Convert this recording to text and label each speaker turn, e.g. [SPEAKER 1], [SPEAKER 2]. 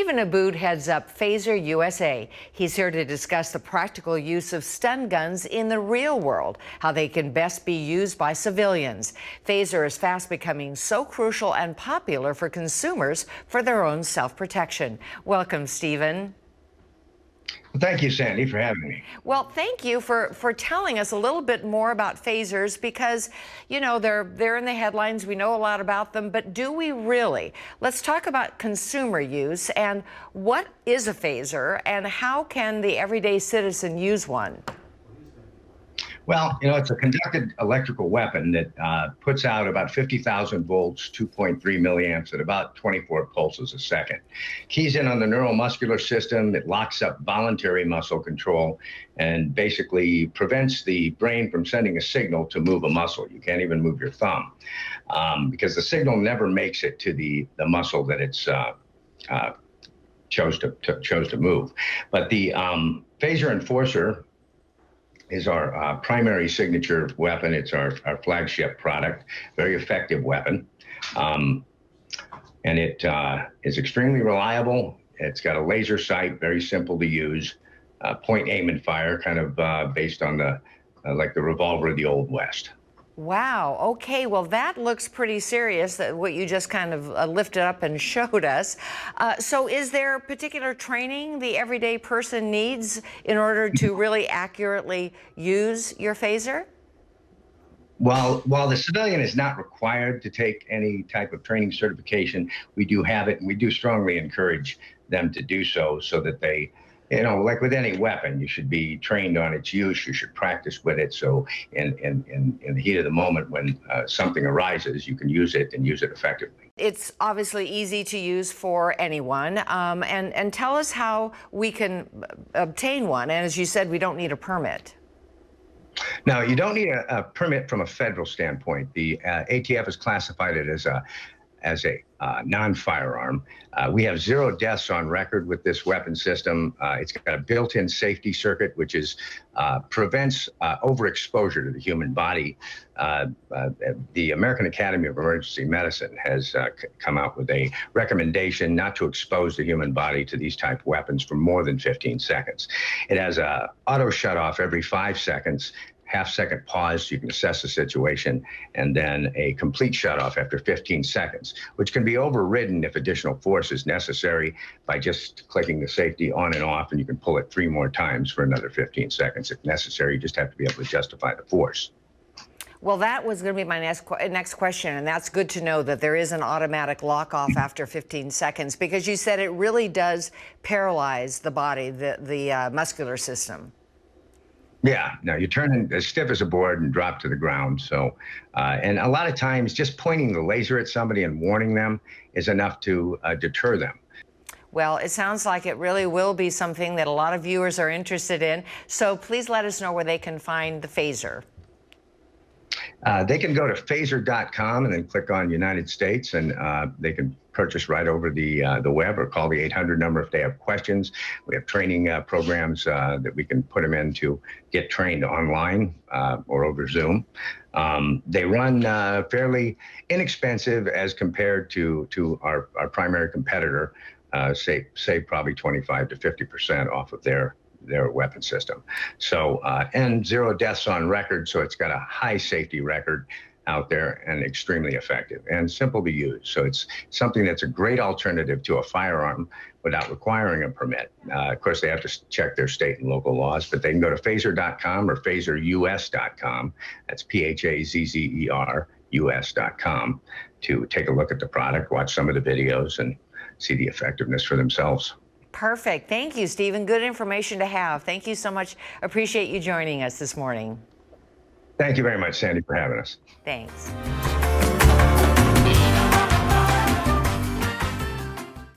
[SPEAKER 1] Stephen Abboud heads up Phazzer USA. He's here to discuss the practical use of stun guns in the real world, how they can best be used by civilians. Phazzer is fast becoming so crucial and popular for consumers for their own self-protection. Welcome, Stephen.
[SPEAKER 2] Well, thank you, Sandy, for having me.
[SPEAKER 1] Well, thank you for telling us a little bit more about phasers because, you know, they're in the headlines. We know a lot about them, but do we really? Let's talk about consumer use and what is a phaser and how can the everyday citizen use one?
[SPEAKER 2] Well, you know, it's a conducted electrical weapon that puts out about 50,000 volts, 2.3 milliamps at about 24 pulses a second. Keys in on the neuromuscular system. It locks up voluntary muscle control and basically prevents the brain from sending a signal to move a muscle. You can't even move your thumb because the signal never makes it to the muscle that it's chose to move. But the Phazzer Enforcer is our primary signature weapon. It's our flagship product, very effective weapon. And it is extremely reliable. It's got a laser sight, very simple to use, point, aim, and fire, kind of based on the like the revolver of the Old West.
[SPEAKER 1] Wow. Okay. Well, that looks pretty serious, what you just kind of lifted up and showed us. So is there particular training the everyday person needs in order to really accurately use your phaser?
[SPEAKER 2] While the civilian is not required to take any type of training certification, we do have it, and we do strongly encourage them to do so that they, you know, like with any weapon, you should be trained on its use. You should practice with it. So in the heat of the moment when something arises, you can use it and use it effectively.
[SPEAKER 1] It's obviously easy to use for anyone. And tell us how we can obtain one. And as you said, we don't need a permit.
[SPEAKER 2] Now, you don't need a permit from a federal standpoint. The ATF has classified it as a non-firearm. We have 0 deaths on record with this weapon system. It's got a built-in safety circuit, which prevents overexposure to the human body. The American Academy of Emergency Medicine has come out with a recommendation not to expose the human body to these type of weapons for more than 15 seconds. It has a auto shut-off every 5 seconds, half-second pause so you can assess the situation, and then a complete shutoff after 15 seconds, which can be overridden if additional force is necessary by just clicking the safety on and off, and you can pull it 3 more times for another 15 seconds if necessary. You just have to be able to justify the force.
[SPEAKER 1] Well, that was going to be my next question, and that's good to know that there is an automatic lock-off after 15 seconds, because you said it really does paralyze the body, the muscular system.
[SPEAKER 2] Yeah, no, you turn in as stiff as a board and drop to the ground. So, and a lot of times just pointing the laser at somebody and warning them is enough to deter them.
[SPEAKER 1] Well, it sounds like it really will be something that a lot of viewers are interested in. So please let us know where they can find the phaser.
[SPEAKER 2] They can go to Phazzer.com and then click on United States, and they can purchase right over the web or call the 800 number if they have questions. We have training programs that we can put them in to get trained online or over Zoom. They run fairly inexpensive as compared to our primary competitor, say probably 25 to 50% off of their weapon system. So, and 0 deaths on record, so it's got a high safety record out there and extremely effective and simple to use. So it's something that's a great alternative to a firearm without requiring a permit. Of course, they have to check their state and local laws, but they can go to Phazzer.com or PhazzerUS.com. That's PHAZZER US.com to take a look at the product, watch some of the videos, and see the effectiveness for themselves.
[SPEAKER 1] Perfect. Thank you, Stephen. Good information to have. Thank you so much. Appreciate you joining us this morning.
[SPEAKER 2] Thank you very much, Sandy, for having us.
[SPEAKER 1] Thanks.